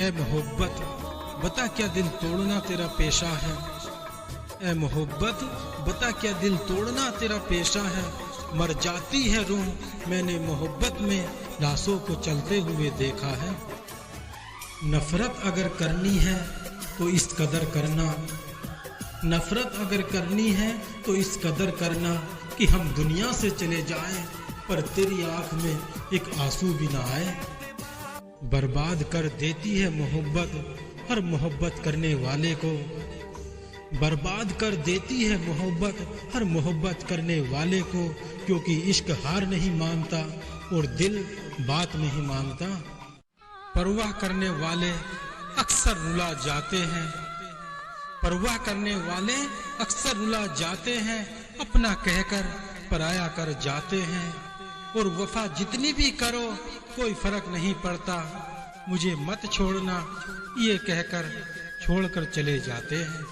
ए मोहब्बत बता क्या दिल तोड़ना तेरा पेशा है। ए मोहब्बत बता क्या दिल तोड़ना तेरा पेशा है। मर जाती है रूह, मैंने मोहब्बत में लाशों को चलते हुए देखा है। नफरत अगर करनी है तो इस कदर करना, नफरत अगर करनी है तो इस कदर करना कि हम दुनिया से चले जाएं पर तेरी आंख में एक आंसू भी ना आए। बर्बाद कर देती है मोहब्बत हर मोहब्बत करने वाले को, बर्बाद कर देती है मोहब्बत हर मोहब्बत करने वाले को, क्योंकि इश्क हार नहीं मानता और दिल बात नहीं मानता। परवाह करने वाले अक्सर रुला जाते हैं, परवाह करने वाले अक्सर रुला जाते हैं, अपना कहकर पराया कर जाते हैं। और वफा जितनी भी करो कोई फर्क नहीं पड़ता, मुझे मत छोड़ना ये कहकर छोड़कर चले जाते हैं।